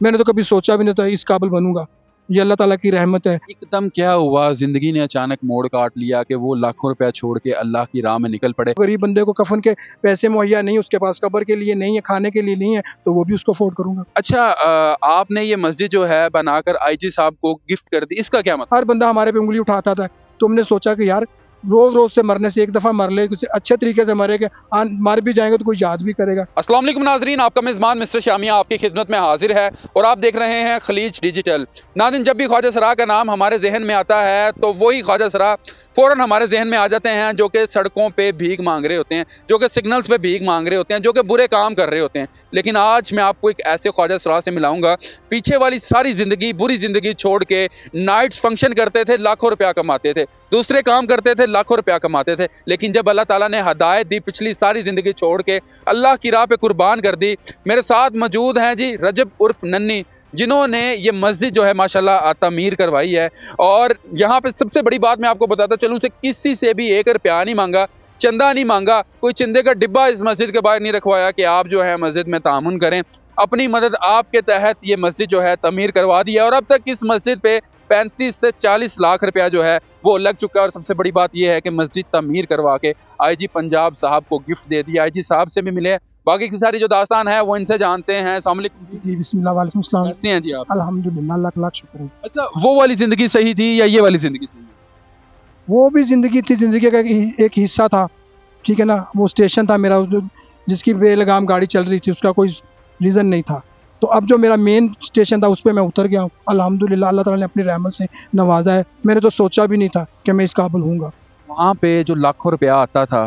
मैंने तो कभी सोचा भी नहीं था इस काबिल बनूंगा। ये अल्लाह ताला की रहमत है। एकदम क्या हुआ, जिंदगी ने अचानक मोड़ काट लिया कि वो लाखों रुपया छोड़ के अल्लाह की राह में निकल पड़े? गरीब बंदे को कफन के पैसे मुहैया नहीं, उसके पास कब्र के लिए नहीं है, खाने के लिए नहीं है, तो वो भी उसको अफोर्ड करूंगा। अच्छा, आपने ये मस्जिद जो है बनाकर आईजी साहब को गिफ्ट कर दी, इसका क्या मतलब? हर बंदा हमारे पे उंगली उठाता था, तो हमने सोचा कि यार रोज रोज से मरने से एक दफा मर ले, किसी अच्छे तरीके से मरेगा, मर भी जाएंगे तो कोई याद भी करेगा। अस्सलाम वालेकुम नाजरीन, आपका मेज़बान मिस्टर शामिया आपकी खिदमत में हाजिर है और आप देख रहे हैं खलीज डिजिटल। नाज़रीन, जब भी ख्वाजा सरा का नाम हमारे जहन में आता है तो वही ख्वाजा सरा फ़ौरन हमारे जहन में आ जाते हैं, जो कि सड़कों पे भीख मांग रहे होते हैं, जो कि सिग्नल्स पे भीख मांग रहे होते हैं, जो कि बुरे काम कर रहे होते हैं। लेकिन आज मैं आपको एक ऐसे ख्वाजा सरा से मिलाऊंगा, पीछे वाली सारी ज़िंदगी, बुरी ज़िंदगी छोड़ के नाइट्स फंक्शन करते थे, लाखों रुपया कमाते थे, दूसरे काम करते थे, लाखों रुपया कमाते थे। लेकिन जब अल्लाह ताला ने हदायत दी, पिछली सारी ज़िंदगी छोड़ के अल्लाह की राह पे कुर्बान कर दी। मेरे साथ मौजूद हैं जी रजब उर्फ नन्नी, जिन्होंने ये मस्जिद जो है माशाल्लाह तमीर करवाई है। और यहाँ पे सबसे बड़ी बात मैं आपको बताता चलूँ से किसी से भी 1 रुपया नहीं मांगा, चंदा नहीं मांगा, कोई चंदे का डिब्बा इस मस्जिद के बाहर नहीं रखवाया कि आप जो है मस्जिद में तामुन करें। अपनी मदद आपके तहत ये मस्जिद जो है तमीर करवा दी है और अब तक इस मस्जिद पे 35 से 40 लाख रुपया जो है वो लग चुका है। और सबसे बड़ी बात यह है कि मस्जिद तमीर करवा के आईजी पंजाब साहब को गिफ्ट दे दिया। आईजी साहब से भी मिले, बाकी की सारी जो दास्तान है वो इनसे जानते हैं। अस्सलाम वालेकुम जी बिस्मिल्लाह, वालेकुम सलाम। कैसे हैं जी आप? अल्हम्दुलिल्लाह, लाख लाख शुक्र है। अच्छा, वो वाली जिंदगी सही थी या ये वाली जिंदगी सही? वो भी जिंदगी थी, जिंदगी का एक हिस्सा था, ठीक है ना। वो स्टेशन था मेरा, जिसकी बेलगाम गाड़ी चल रही थी, उसका कोई रीज़न नहीं था। तो अब जो मेरा मेन स्टेशन था उस पर मैं उतर गया हूँ। अल्हम्दुलिल्लाह, अल्लाह ताला ने अपनी रहमत से नवाजा है। मैंने तो सोचा भी नहीं था कि मैं इस काबिल हूँगा। वहाँ पे जो लाखों रुपया आता था,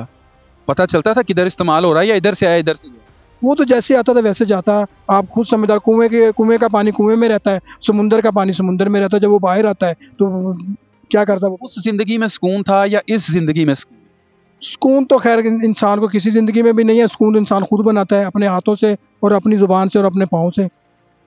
पता चलता था किधर इस्तेमाल हो रहा है या इधर से आया इधर से गया? वो तो जैसे आता था वैसे जाता। आप खुद समझदार, कुएं का पानी कुएं में रहता है, समुंदर का पानी समुंदर में रहता है। जब वो बाहर आता है तो क्या करता है वो। उस जिंदगी में सुकून था या इस जिंदगी में सुकून? सुकून तो खैर इंसान को किसी ज़िंदगी में भी नहीं है। सुकून इंसान खुद बनाता है अपने हाथों से और अपनी ज़ुबान से और अपने पाँव से,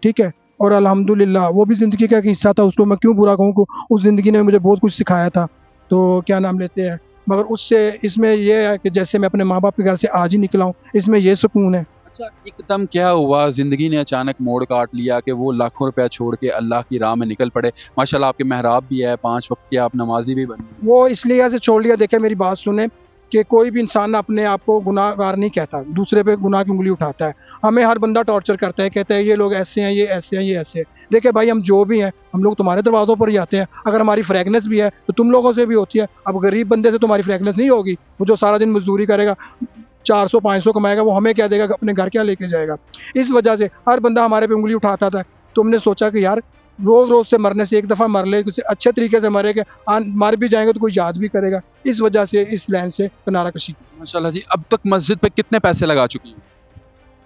ठीक है। और अल्हम्दुलिल्लाह वो भी ज़िंदगी का एक हिस्सा था, उसको मैं क्यों बुरा कहूँ। उस ज़िंदगी ने मुझे बहुत कुछ सिखाया था। तो क्या नाम लेते हैं, मगर उससे इसमें यह है कि जैसे मैं अपने माँ बाप के घर से आज ही निकला हूँ, इसमें यह सुकून है। अच्छा, एकदम क्या हुआ, जिंदगी ने अचानक मोड़ काट लिया कि वो लाखों रुपया छोड़ के अल्लाह की राह में निकल पड़े? माशाल्लाह आपके मेहराब भी है, 5 वक्त के आप नमाजी भी बने। वो इसलिए ऐसे छोड़ लिया। देखे मेरी बात सुने कि कोई भी इंसान अपने आप को गुनाहगार नहीं कहता, दूसरे पे गुनाह की उंगली उठाता है। हमें हर बंदा टॉर्चर करता है, कहता है ये लोग ऐसे हैं, ये ऐसे हैं, ये ऐसे हैं। देखिए भाई, हम जो भी हैं, हम लोग तुम्हारे दरवाज़ों पर ही आते हैं। अगर हमारी फ्रेगनेस भी है तो तुम लोगों से भी होती है। अब गरीब बंदे से तुम्हारी फ्रेगनेस नहीं होगी। वो जो सारा दिन मजदूरी करेगा, 400-500 कमाएगा, वो हमें क्या देगा, अपने घर क्या लेके जाएगा। इस वजह से हर बंदा हमारे पे उंगली उठाता था। तो हमने सोचा कि यार रोज रोज से मरने से एक दफा मर ले, किसी अच्छे तरीके से मरेगा, मर भी जाएंगे तो कोई याद भी करेगा। इस वजह से इस लाइन से किनारा कशी की। माशाल्लाह जी, अब तक मस्जिद पे कितने पैसे लगा चुकी हैं?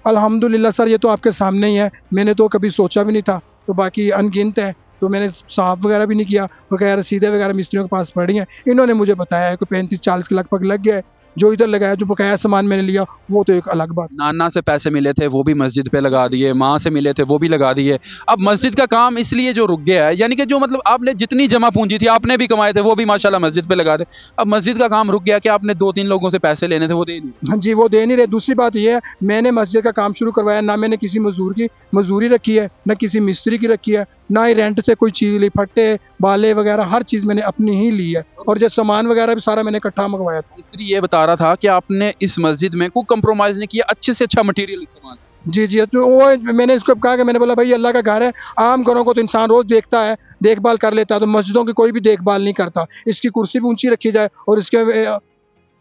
अल्हम्दुलिल्लाह सर, ये तो आपके सामने ही है। मैंने तो कभी सोचा भी नहीं था, तो बाकी अनगिनत है। तो मैंने साफ वगैरह भी नहीं किया, वगैरह रसीदें वगैरह मिस्त्रियों के पास पड़ी हैं। इन्होंने मुझे बताया है कि 35-40 के लगभग लग गया है। जो इधर लगाया, जो बकाया सामान मैंने लिया, वो तो एक अलग बात। नाना से पैसे मिले थे वो भी मस्जिद पे लगा दिए, माँ से मिले थे वो भी लगा दिए। अब मस्जिद का काम इसलिए जो रुक गया है, यानी कि जो मतलब आपने जितनी जमा पूंजी थी आपने भी कमाए थे वो भी माशाल्लाह मस्जिद पे लगा दे। अब मस्जिद का काम रुक गया कि आपने 2-3 लोगों से पैसे लेने थे वो दे नहीं? हाँ जी, वो दे नहीं रहे। दूसरी बात ये है, मैंने मस्जिद का काम शुरू करवाया, ना मैंने किसी मजदूर की मजदूरी रखी है, ना किसी मिस्त्री की रखी है, ना ही रेंट से कोई चीज़ ली। फट्टे बाले वगैरह हर चीज़ मैंने अपनी ही ली है। और जो सामान वगैरह भी सारा मैंने इकट्ठा मंगवाया था। मिस्त्री ये बता रहा था कि आपने इस मस्जिद में कोई कंप्रोमाइज नहीं किया, अच्छे से अच्छा मटेरियल इस्तेमाल। जी जी, तो वो मैंने इसको कहा कि मैंने बोला भाई अल्लाह का घर है, आम घरों को तो इंसान रोज़ देखता है, देखभाल कर लेता है, तो मस्जिदों की कोई भी देखभाल नहीं करता। इसकी कुर्सी भी ऊंची रखी जाए और इसके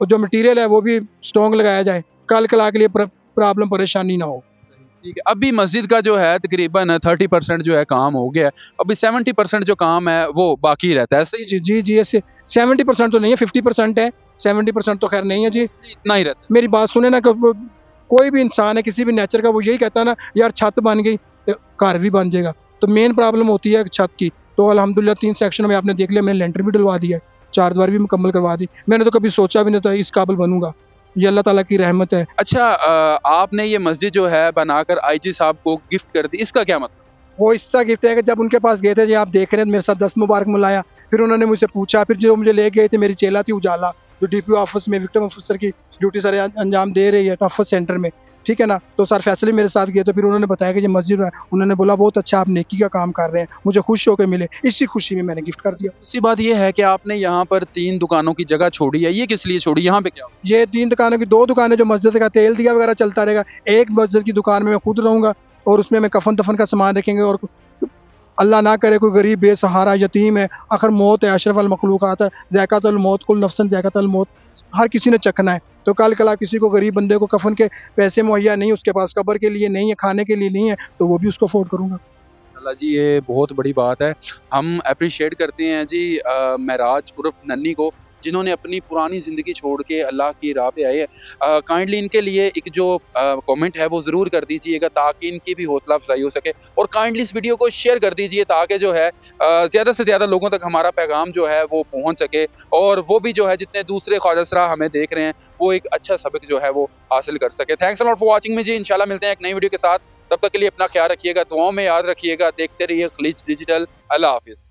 जो मटेरियल है वो भी स्ट्रॉन्ग लगाया जाए, कल कला के लिए प्रॉब्लम परेशानी ना हो। ठीक है, अभी मस्जिद का जो है तकरीबन 30% जो है काम हो गया है, अभी 70% जो काम है वो बाकी रहता है। सही जी जी जी, ऐसे 70% तो नहीं है, 50% है। 70% तो खैर नहीं है जी। इतना ही रहता मेरी बात सुने ना, कोई भी इंसान है किसी भी नेचर का, वो यही कहता है ना यार छत बन गई तो घर भी बन जाएगा। तो मेन प्रॉब्लम होती है छत की। तो अल्हम्दुलिल्लाह 3 सेक्शन में आपने देख लिया, मैंने लेंटर भी डलवा दिया है, 4 द्वार भी मुकम्मल करवा दी। मैंने तो कभी सोचा भी नहीं था इस काबिल बनूंगा। ये अल्लाह ताला की रहमत है। है। अच्छा, आपने ये मस्जिद जो है बनाकर आईजी साहब को गिफ्ट कर दी, इसका क्या मतलब? वो इसका गिफ्ट है कि जब उनके पास गए थे, जी आप देख रहे हैं, मेरे साथ 10 मुबारक मिलाया। फिर उन्होंने मुझसे पूछा, फिर जो मुझे ले गए थे, मेरी चेला थी उजाला, जो डीपीओ ऑफिस में विक्टिम ऑफिसर की ड्यूटी सारे अंजाम दे रही है टफस सेंटर में। ठीक है ना। तो सर फैसले मेरे साथ गए, तो फिर उन्होंने बताया कि ये मस्जिद है। उन्होंने बोला बहुत अच्छा, आप नेकी का काम कर रहे हैं, मुझे खुश होकर मिले। इसी खुशी में मैंने गिफ्ट कर दिया। दूसरी बात ये है कि आपने यहाँ पर 3 दुकानों की जगह छोड़ी है, ये किस लिए छोड़ी? यहाँ पे क्या हो? ये 3 दुकानों की 2 दुकानें जो मस्जिद का तेल दिया वगैरह चलता रहेगा, एक मस्जिद की दुकान में मैं खुद रहूँगा और उसमें मैं कफ़न-दफ़न का सामान रखेंगे। और अल्लाह ना करे कोई गरीब बेसहारा यतीम है, आखिर मौत है, अशरफ अल मखलूक़ात है, ज़ायक़ातुल मौत, कुल्लु नफ्सिन ज़ायक़ातुल मौत, हर किसी ने चखना है। तो कल किसी को गरीब बंदे को कफ़न के पैसे मुहैया नहीं, उसके पास कब्र के लिए नहीं है, खाने के लिए नहीं है, तो वो भी उसको अफ़ोर्ड करूँगा। अल्लाह जी, ये बहुत बड़ी बात है। हम एप्रिशिएट करते हैं जी महराज उर्फ नन्ही को, जिन्होंने अपनी पुरानी ज़िंदगी छोड़ के अल्लाह की राह पे आए हैं। काइंडली इनके लिए एक जो कमेंट है वो ज़रूर कर दीजिएगा ताकि इनकी भी हौसला अफजाई हो सके, और काइंडली इस वीडियो को शेयर कर दीजिए ताकि जो है ज़्यादा से ज़्यादा लोगों तक हमारा पैगाम जो है वो पहुँच सके, और वो भी जो है जितने दूसरे ख्वाजा सरा हमें देख रहे हैं वो एक अच्छा सबक जो है वो हासिल कर सके। Thanks a lot for watching me जी। इंशाल्लाह मिलते हैं एक नई वीडियो के साथ। तब तक के लिए अपना ख्याल रखिएगा, दुआओं में याद रखिएगा। देखते रहिए खलीज डिजिटल। अल्लाह हाफिज़।